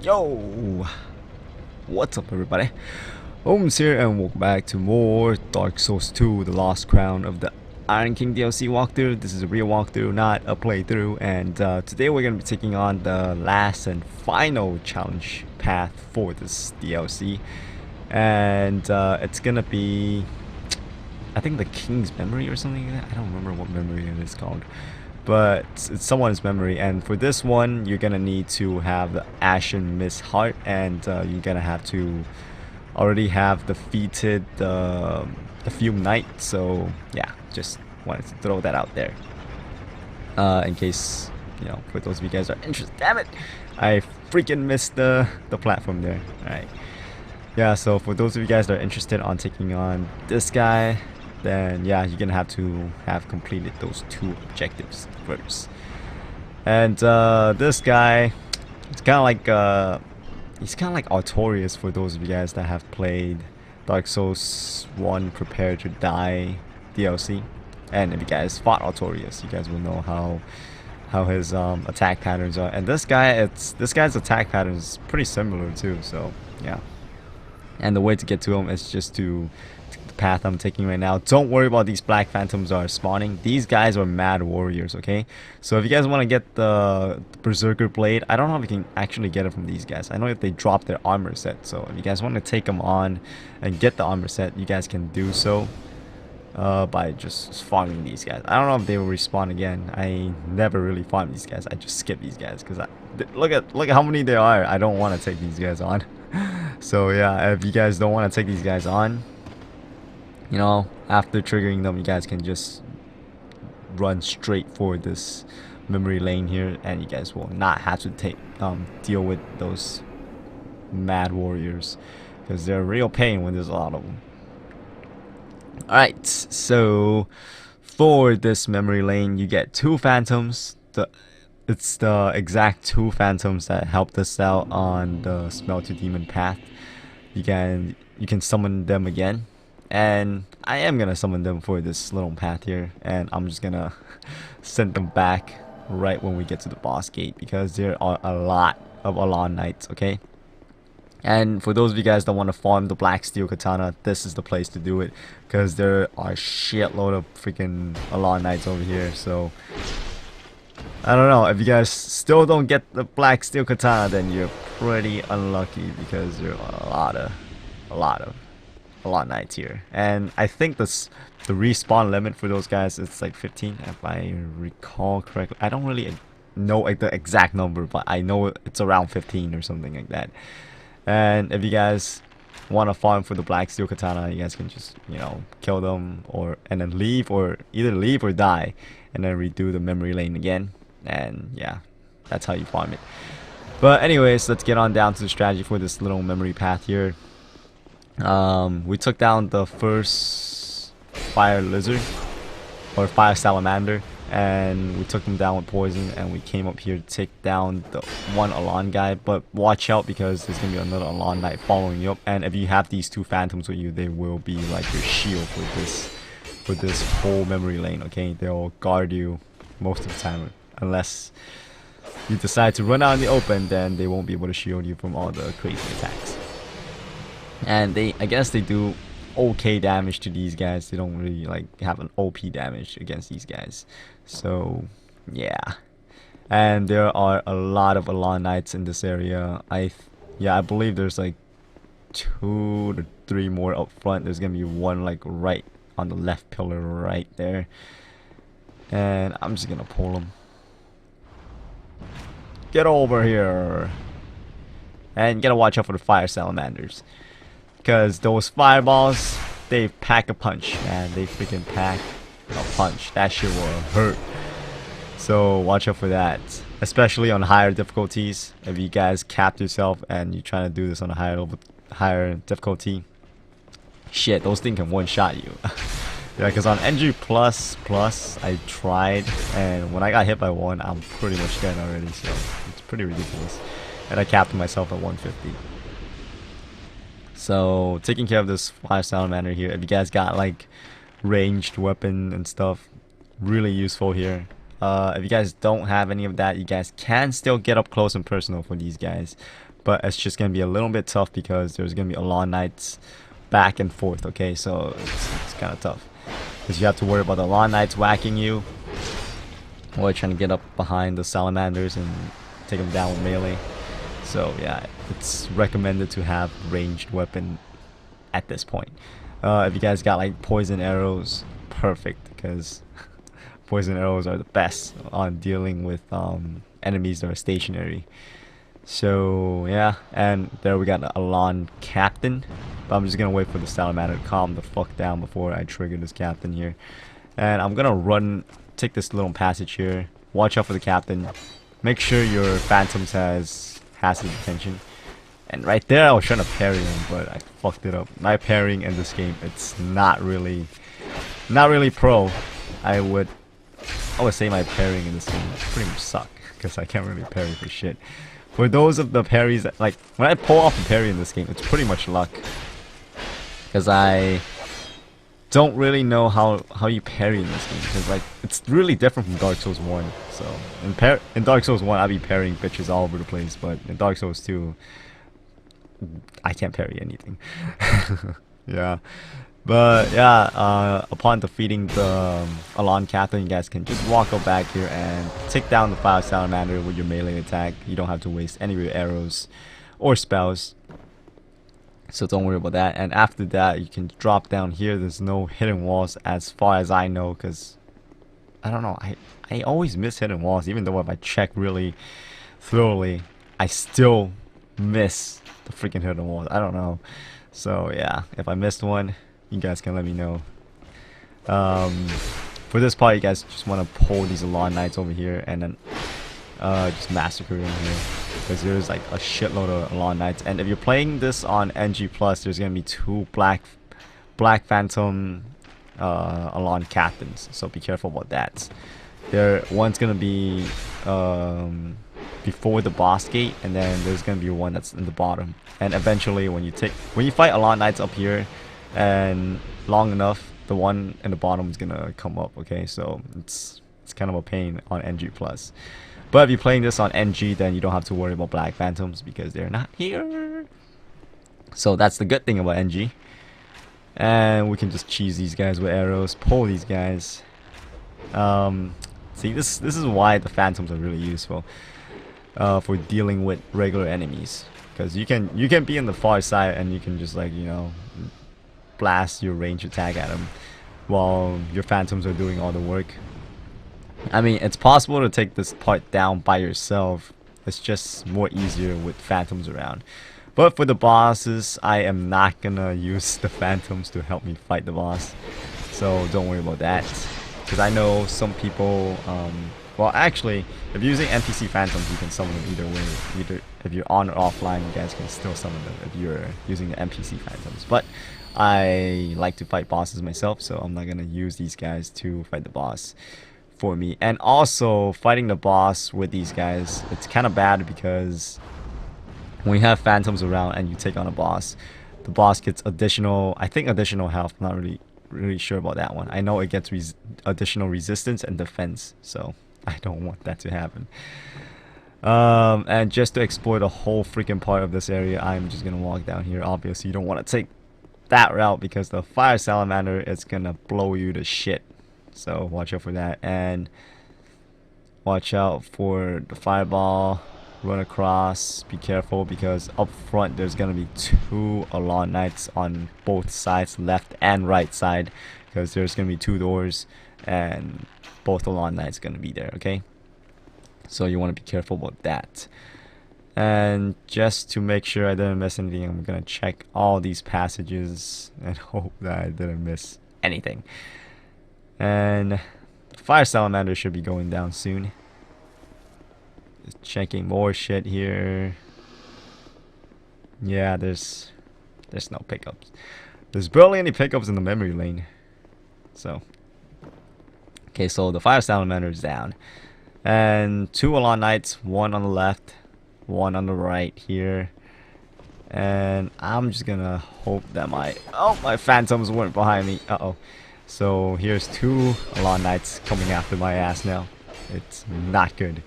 Yo, what's up everybody? Holmes here and welcome back to more Dark Souls 2 The Lost Crown of the Iron King DLC walkthrough. This is a real walkthrough, not a playthrough, and today we're going to be taking on the last and final challenge path for this DLC. And it's going to be, I think, the King's Memory or something like that. I don't remember what memory it is called, but it's someone's memory. And for this one you're gonna need to have the Ashen Mist Heart, and you're gonna have to already have defeated the Fume Knight. So yeah, just wanted to throw that out there in case, you know, for those of you guys are interested. Damn it, I freaking missed the platform there. All right, yeah, so for those of you guys that are interested on taking on this guy, then yeah, you're gonna have to have completed those two objectives first. And this guy, it's kind of like he's kind of like Artorias for those of you guys that have played Dark Souls 1 Prepare to Die DLC. And if you guys fought Artorias, you guys will know how his attack patterns are. And this guy's attack pattern is pretty similar too. So yeah. And the way to get to him is just to the path I'm taking right now. Don't worry about these black phantoms are spawning. These guys are mad warriors, okay? So if you guys want to get the Berserker Blade, I don't know if you can actually get it from these guys. I know if they drop their armor set. So if you guys want to take them on and get the armor set, you guys can do so by just farming these guys. I don't know if they will respawn again. I never really farm these guys. I just skip these guys because look at how many there are. I don't want to take these guys on. So yeah, if you guys don't want to take these guys on, you know, after triggering them, you guys can just run straight for this memory lane here, and you guys will not have to deal with those mad warriors, because they're a real pain when there's a lot of them. Alright, so for this memory lane you get two phantoms. It's the exact two phantoms that helped us out on the Smelter Demon path. You can summon them again, and I am gonna summon them for this little path here, and I'm just gonna send them back right when we get to the boss gate, because there are a lot of Alon Knights, okay? And for those of you guys that want to farm the Black Steel Katana, this is the place to do it, because there are a shitload of freaking Alon Knights over here. So I don't know, if you guys still don't get the Black Steel Katana, then you're pretty unlucky, because there are a lot of Knights here. And I think the respawn limit for those guys is like 15, if I recall correctly. I don't really know like the exact number, but I know it's around 15 or something like that. And if you guys want to farm for the Black Steel Katana, you guys can just, you know, kill them and then leave, or either leave or die, and then redo the memory lane again. And yeah, that's how you farm it. But anyways, let's get on down to the strategy for this little memory path here. We took down the first fire lizard or fire salamander, and we took them down with poison, and we came up here to take down the one Alon guy. But watch out, because there's gonna be another Alon Knight following you up, and if you have these two phantoms with you, they will be like your shield for this whole memory lane, okay? They'll guard you most of the time, unless you decide to run out in the open. Then they won't be able to shield you from all the crazy attacks. And I guess they do okay damage to these guys. They don't really like have an OP damage against these guys. So yeah, and there are a lot of Alon Knights in this area. I believe there's like 2 to 3 more up front. There's gonna be one like right on the left pillar right there, and I'm just gonna pull them. Get over here, and you gotta watch out for the fire salamanders, because those fireballs, they pack a punch, man. They freaking pack a punch. That shit will hurt. So watch out for that, especially on higher difficulties. If you guys capped yourself and you're trying to do this on a higher difficulty, shit, those things can one-shot you. Yeah, because on NG++, I tried, and when I got hit by one, I'm pretty much dead already. So it's pretty ridiculous. And I capped myself at 150. So taking care of this fire salamander here, if you guys got like ranged weapon and stuff, really useful here. If you guys don't have any of that, you guys can still get up close and personal for these guys, but it's just gonna be a little bit tough because there's gonna be a lot of knights back and forth. Okay, so it's kind of tough because you have to worry about the lawn knights whacking you, or trying to get up behind the salamanders and take them down with melee. So yeah, it's recommended to have ranged weapon at this point. If you guys got like poison arrows, perfect, because poison arrows are the best on dealing with enemies that are stationary. So yeah, and there we got a lawn captain, but I'm just gonna wait for the salamander to calm the fuck down before I trigger this captain here. And I'm gonna run, take this little passage here, watch out for the captain, make sure your phantoms has passive detention. And right there I was trying to parry him, but I fucked it up. My parrying in this game, it's not really pro. I would say my parrying in this game pretty much suck, because I can't really parry for shit. For those of the parries that, like, when I pull off a parry in this game, it's pretty much luck, because I don't really know how you parry in this game, because like it's really different from Dark Souls 1. So in Dark Souls 1 I'd be parrying bitches all over the place, but in Dark Souls 2 I can't parry anything. Yeah, but yeah, upon defeating the Alon Captain, you guys can just walk up back here and take down the 5 salamander with your melee attack. You don't have to waste any of your arrows or spells, so don't worry about that. And after that you can drop down here. There's no hidden walls as far as I know, because I don't know, I always miss hidden walls. Even though if I check really thoroughly, I still miss the freaking hidden walls. I don't know. So yeah, if I missed one, you guys can let me know. For this part, you guys just want to pull these Alon Knights over here and then just massacre them here, because there's like a shitload of Alon Knights. And if you're playing this on NG+, there's gonna be 2 black phantom Alon captains, so be careful about that. One's gonna be before the boss gate, and then there's gonna be one that's in the bottom. And eventually when you fight Alon Knights up here and long enough, the one in the bottom is gonna come up. Okay, so it's kind of a pain on NG+. But if you're playing this on NG, then you don't have to worry about black phantoms because they're not here. So that's the good thing about NG. And we can just cheese these guys with arrows, pull these guys. See, this is why the phantoms are really useful for dealing with regular enemies, because you can be on the far side and you can just, like, you know, blast your range attack at them while your phantoms are doing all the work. I mean, it's possible to take this part down by yourself. It's just more easier with phantoms around. But for the bosses, I am not gonna use the phantoms to help me fight the boss, so don't worry about that. Because I know some people, well, actually, if you're using NPC phantoms, you can summon them either way. Either if you're on or offline, you guys can still summon them if you're using the NPC phantoms. But I like to fight bosses myself, so I'm not gonna use these guys to fight the boss for me. And also, fighting the boss with these guys, it's kind of bad, because when you have phantoms around and you take on a boss, the boss gets additional, I think additional health. I'm not really sure about that one. I know it gets additional resistance and defense, so I don't want that to happen. And just to explore the whole freaking part of this area, I'm just gonna walk down here. Obviously you don't want to take that route, because the fire salamander is gonna blow you to shit, so watch out for that. And watch out for the fireball. Run across, be careful, because up front there's gonna be 2 Alon Knights on both sides, left and right side, because there's gonna be 2 doors and both Alon Knights gonna be there. Okay, so you want to be careful about that. And just to make sure I didn't miss anything, I'm gonna check all these passages and hope that I didn't miss anything. And the fire salamander should be going down soon. Just checking more shit here. Yeah, there's no pickups. There's barely any pickups in the memory lane. So okay, so the fire salamander is down, and 2 Alon Knights, 1 on the left, 1 on the right here. And I'm just gonna hope that my phantoms weren't behind me. So here's 2 Alon Knights coming after my ass now. It's not good.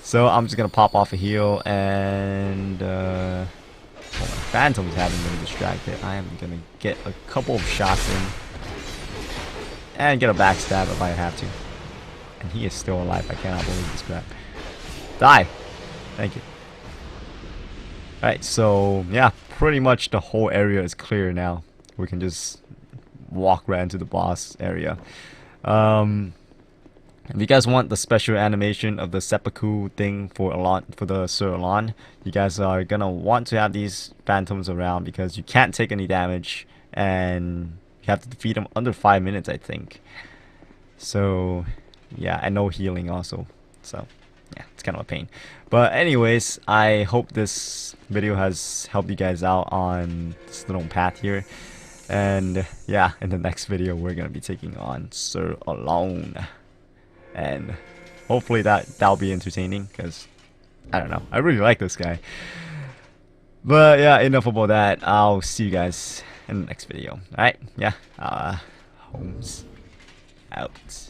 So I'm just gonna pop off a heal and oh, my phantoms haven't been distracted. I am gonna get a couple of shots in and get a backstab if I have to. And he is still alive. I cannot believe this crap. Die. Thank you. Alright, so yeah, pretty much the whole area is clear now. We can just walk right into the boss area. If you guys want the special animation of the seppuku thing for the Sir Alon, you guys are gonna want to have these phantoms around because you can't take any damage and you have to defeat them under 5 minutes, I think. So yeah, and no healing also. So yeah, it's kind of a pain. But anyways, I hope this video has helped you guys out on this little path here. And yeah, in the next video we're gonna be taking on Sir Alon. And hopefully that'll be entertaining, because I don't know, I really like this guy. But yeah, enough about that. I'll see you guys in the next video. Alright, yeah, Holmes out.